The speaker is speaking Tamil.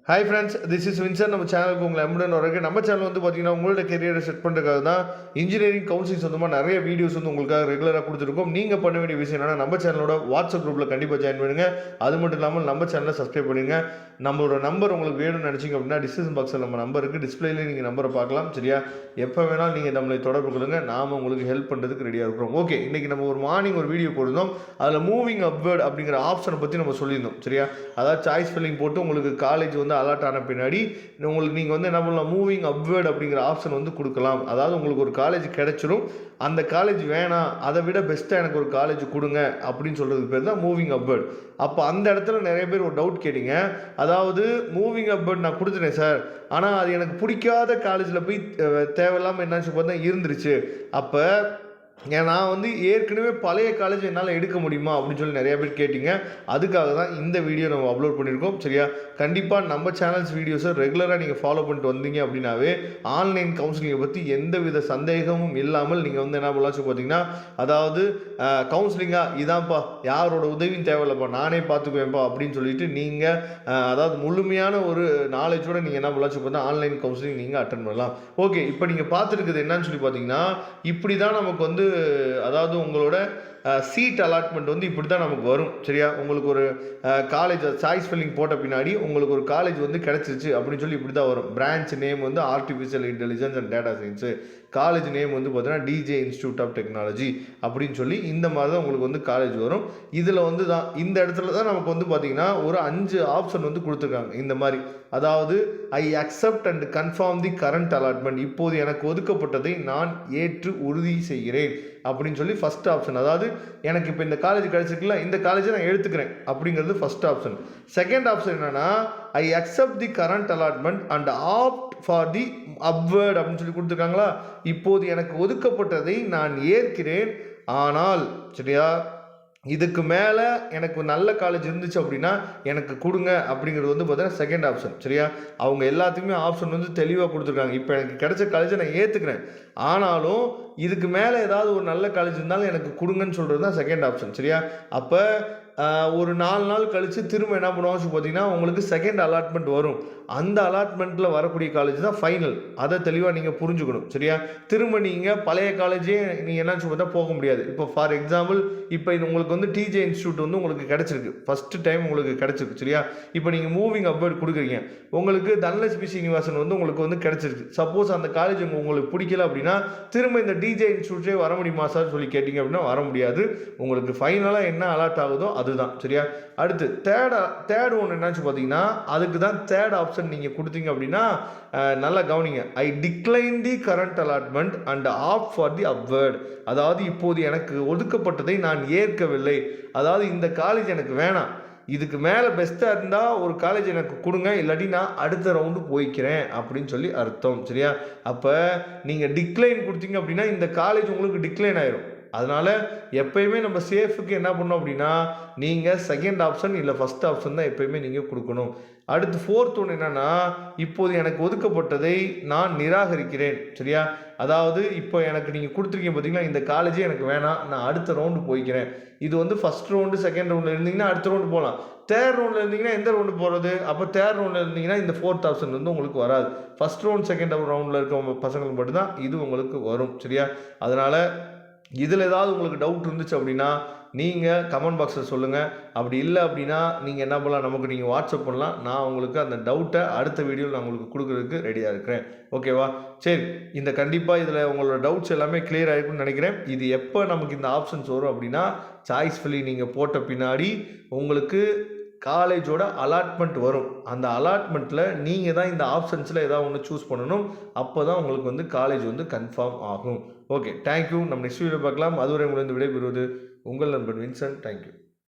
Hi friends, this is Vinson. நம்ம சேனலுக்கு உங்களை எம்புடன் வரக்கு. நம்ம சேனல் வந்து பார்த்தீங்கன்னா உங்களோட கெரியரை செட் பண்ணுறதுக்காக தான் இன்ஜினியரிங் கவுன்சிலிங் சொந்தமாக நிறைய வீடியோஸ் வந்து உங்களுக்காக ரெகுலராக கொடுத்துருக்கோம். நீங்கள் பண்ண வேண்டிய விஷயம் என்னன்னா, நம்ம சேனலோட வாட்ஸ்அப் குரூப்பில் கண்டிப்பாக ஜாயின் பண்ணுங்க. அது மட்டும் இல்லாமல் நம்ம சேனலை சப்ஸ்கிரைப் பண்ணுங்க. நம்மளோட நம்பர் உங்களுக்கு வேணும்னு நினச்சிங்க அப்படின்னா டிஸ்கிரிப்ஷன் பாக்ஸில் நம்ம நம்பர் இருக்குது. டிஸ்பிளேலேயே நீங்கள் நம்பரை பார்க்கலாம். சரியா? எப்போ வேணாலும் நீங்கள் நம்மளை தொடர்பு கொள்ளுங்க. நாம் உங்களுக்கு ஹெல்ப் பண்ணுறதுக்கு ரெடியாக இருக்கிறோம். ஓகே, இன்றைக்கி நம்ம ஒரு மார்னிங் ஒரு வீடியோ போட்டிருந்தோம். அதில் மூவிங் அப்வேர்ட் அப்படிங்கிற ஆப்ஷனை பற்றி நம்ம சொல்லியிருந்தோம். சரியா? அதாவது சாய்ஸ் ஃபில்லிங் போட்டு உங்களுக்கு காலேஜ் வந்து அலாட் ஆன பின்னாடி உங்களுக்கு நீங்கள் வந்து என்ன பண்ணலாம், மூவிங் அப்வேர்ட் அப்படிங்கிற ஆப்ஷன் வந்து கொடுக்கலாம். அதாவது உங்களுக்கு ஒரு காலேஜ் கிடைச்சிரும், அந்த காலேஜ் வேணாம், அதை விட பெஸ்ட்டாக எனக்கு ஒரு காலேஜ் கொடுங்க அப்படின்னு சொல்கிறதுக்கு பேர் தான் மூவிங் அப்வேர்ட். அப்போ அந்த இடத்துல நிறைய பேர் ஒரு டவுட் கேட்டீங்க. அதாவது மூவிங் அப்வேர்ட் நான் கொடுத்துட்டேன் சார், ஆனால் அது எனக்கு பிடிக்காத காலேஜில் போய் தேவையில்லாமல் என்னாச்சு பார்த்தா இருந்துருச்சு. அப்போ நான் வந்து ஏற்கனவே பழைய காலேஜ் என்னால் எடுக்க முடியுமா அப்படின்னு சொல்லி நிறைய பேர் கேட்டிங்க. அதுக்காக தான் இந்த வீடியோ நம்ம அப்லோட் பண்ணியிருக்கோம். சரியா? கண்டிப்பாக நம்ம சேனல்ஸ் வீடியோஸை ரெகுலராக நீங்கள் ஃபாலோ பண்ணிட்டு வந்தீங்க அப்படின்னாவே ஆன்லைன் கவுன்சிலிங்கை பற்றி எந்த வித சந்தேகமும் இல்லாமல் நீங்கள் வந்து என்ன பண்ணலாம் பார்த்தீங்கன்னா, அதாவது கவுன்சிலிங்காக இதான்ப்பா, யாரோட உதவியும் தேவையில்லைப்பா, நானே பார்த்துக்குவேன்ப்பா அப்படின்னு சொல்லிட்டு நீங்கள் அதாவது முழுமையான ஒரு நாலேஜோடு நீங்கள் என்ன பண்ணலாம் பார்த்தா ஆன்லைன் கவுன்சிலிங் நீங்கள் அட்டன் பண்ணலாம். ஓகே, இப்போ நீங்கள் பார்த்துருக்குது என்னன்னு சொல்லி பார்த்தீங்கன்னா, இப்படி தான் நமக்கு வந்து அதாவது உங்களோட சீட் அலாட்மெண்ட் வந்து இப்படி தான் நமக்கு வரும். சரியா? உங்களுக்கு ஒரு காலேஜ் சாய்ஸ் ஃபில்லிங் போட்ட பின்னாடி உங்களுக்கு ஒரு காலேஜ் வந்து கிடச்சிருச்சு அப்படின்னு சொல்லி இப்படி தான் வரும். பிரான்ச் நேம் வந்து artificial intelligence and data science, college name வந்து பார்த்தீங்கன்னா டிஜே இன்ஸ்டியூட் ஆஃப் டெக்னாலஜி அப்படின்னு சொல்லி இந்த மாதிரி தான் உங்களுக்கு வந்து காலேஜ் வரும். இதில் வந்து தான் இந்த இடத்துல தான் நமக்கு வந்து பார்த்திங்கன்னா ஒரு 5 ஆப்ஷன் வந்து கொடுத்துருக்காங்க இந்த மாதிரி. அதாவது I accept and confirm the current allotment, இப்போது எனக்கு ஒதுக்கப்பட்டதை நான் ஏற்று உறுதி செய்கிறேன் அப்படின்னு சொல்லி ஃபஸ்ட் ஆப்ஷன். அதாவது எனக்கு இப்போ இந்த காலேஜ் கிடச்சிருக்குல்ல, இந்த காலேஜை நான் எடுத்துக்கிறேன் அப்படிங்கிறது ஃபஸ்ட் ஆப்ஷன். செகண்ட் ஆப்ஷன் என்னென்னா I accept the current allotment and opt for the upward அப்படின்னு சொல்லி கொடுத்துருக்காங்களா, இப்போது எனக்கு ஒதுக்கப்பட்டதை நான் ஏற்கிறேன், ஆனால் சரியா இதுக்கு மேலே எனக்கு நல்ல காலேஜ் இருந்துச்சு அப்படின்னா எனக்கு கொடுங்க அப்படிங்கிறது வந்து பார்த்தீங்கன்னா செகண்ட் ஆப்ஷன். சரியா? அவங்க எல்லாத்துக்குமே ஆப்ஷன் வந்து தெளிவாக கொடுத்துருக்காங்க. இப்போ எனக்கு கிடைச்ச காலேஜை நான் ஏற்றுக்கிறேன், ஆனாலும் இதுக்கு மேலே ஏதாவது ஒரு நல்ல காலேஜ் இருந்தாலும் எனக்கு கொடுங்கன்னு சொல்கிறது தான் செகண்ட் ஆப்ஷன். சரியா? அப்போ ஒரு 4 நாள் கழித்து திரும்ப என்ன பண்ணுவாங்க பார்த்தீங்கன்னா, உங்களுக்கு செகண்ட் அலாட்மெண்ட் வரும். அந்த அலாட்மெண்ட்டில் வரக்கூடிய காலேஜ் தான் ஃபைனல். அதை தெளிவாக நீங்கள் புரிஞ்சுக்கணும். சரியா? திரும்ப நீங்கள் பழைய காலேஜே நீங்கள் என்ன பார்த்தா போக முடியாது. இப்போ ஃபார் எக்ஸாம்பிள், இப்போ இது உங்களுக்கு வந்து டிஜே இன்ஸ்டியூட் வந்து உங்களுக்கு கிடச்சிருக்கு, ஃபஸ்ட்டு டைம் உங்களுக்கு கிடச்சிருக்கு. சரியா? இப்போ நீங்கள் மூவிங் அப்வேர்ட் கொடுக்குறீங்க, உங்களுக்கு தனலட்சுமி சீனிவாசன் வந்து உங்களுக்கு வந்து கிடச்சிருக்கு. சப்போஸ் அந்த காலேஜ் உங்களுக்கு பிடிக்கல அப்படின்னா திரும்ப இந்த டிஜே இன்ஸ்டியூட்டே வர முடியுமா சார் சொல்லி கேட்டிங்க அப்படின்னா வர முடியாது. உங்களுக்கு ஃபைனலாக என்ன அலாட் ஆகுதோ அதுதான். சரியா? அடுத்து தேர்ட் ஒன்று என்னாச்சு பார்த்தீங்கன்னா, அதுக்கு தான் தேர்ட் ஆப்ஷன் நீங்கள் கொடுத்தீங்க அப்படின்னா நல்லா கவனிங்க. I decline the current allotment and opt for the upward, அதாவது இப்போது எனக்கு ஒதுக்கப்பட்டதை நான் ஏற்கவில்லை, அதாவது இந்த காலேஜ் எனக்கு வேணாம், இதுக்கு மேலே பெஸ்ட்டாக இருந்தால் ஒரு காலேஜ் எனக்கு கொடுங்க, இல்லாட்டி நான் அடுத்த ரவுண்டு போய்க்கிறேன் அப்படின்னு சொல்லி அர்த்தம். சரியா? அப்போ நீங்கள் டிக்ளைன் கொடுத்தீங்க அப்படின்னா இந்த காலேஜ் உங்களுக்கு டிக்ளைன் ஆயிரும். அதனால் எப்போயுமே நம்ம சேஃபுக்கு என்ன பண்ணோம் அப்படின்னா, நீங்கள் செகண்ட் ஆப்ஷன் இல்லை ஃபஸ்ட் ஆப்ஷன் தான் எப்போயுமே நீங்கள் கொடுக்கணும். அடுத்து ஃபோர்த் ஒன்று என்னென்னா, இப்போது எனக்கு ஒதுக்கப்பட்டதை நான் நிராகரிக்கிறேன். சரியா? அதாவது இப்போ எனக்கு நீங்கள் கொடுத்துருக்கீங்க பார்த்தீங்களா, இந்த காலேஜே எனக்கு வேணாம், நான் அடுத்த ரவுண்டு போய்க்கிறேன். இது வந்து ஃபஸ்ட் ரவுண்டு செகண்ட் ரவுண்டில் இருந்தீங்கன்னா அடுத்த ரவுண்டு போகலாம். தேர்ட் ரவுண்டில் இருந்தீங்கன்னா எந்த ரவுண்டு போகிறது? அப்போ தேர்ட் ரவுண்டில் இருந்தீங்கன்னா இந்த ஃபோர்த் ஆப்ஷன் வந்து உங்களுக்கு வராது. ஃபஸ்ட் ரவுண்ட் செகண்ட் ரவுண்டில் இருக்க பசங்களுக்கு மட்டும்தான் இது உங்களுக்கு வரும். சரியா? அதனால் இதில் ஏதாவது உங்களுக்கு டவுட் இருந்துச்சு அப்படின்னா நீங்கள் கமெண்ட் பாக்ஸில் சொல்லுங்கள். அப்படி இல்லை அப்படின்னா நீங்கள் என்ன பண்ணலாம், நமக்கு நீங்கள் வாட்ஸ்அப் பண்ணலாம். நான் உங்களுக்கு அந்த டவுட்டை அடுத்த வீடியோவில் நான் உங்களுக்கு கொடுக்குறதுக்கு ரெடியாக இருக்கிறேன். ஓகேவா? சரி, இந்த கண்டிப்பாக இதில் உங்களோட டவுட்ஸ் எல்லாமே கிளியர் ஆகிருக்குன்னு நினைக்கிறேன். இது எப்போ நமக்கு இந்த ஆப்ஷன்ஸ் வரும் அப்படின்னா, சாய்ஸ் ஃபில்லிங் நீங்கள் போட்ட பின்னாடி உங்களுக்கு காலேஜோட அலாட்மெண்ட் வரும். அந்த அலாட்மெண்ட்டில் நீங்கள் தான் இந்த ஆப்ஷன்ஸில் ஏதாவது ஒன்று சூஸ் பண்ணணும். அப்போ தான் உங்களுக்கு வந்து காலேஜ் வந்து கன்ஃபார்ம் ஆகும். Okay, thank you. நம்ம நெக்ஸ்ட் வீடியோ பார்க்கலாம். அதுவரை உங்களுக்கு விடைபெறுவது உங்கள் நண்பன் வின்சன். தேங்க்யூ.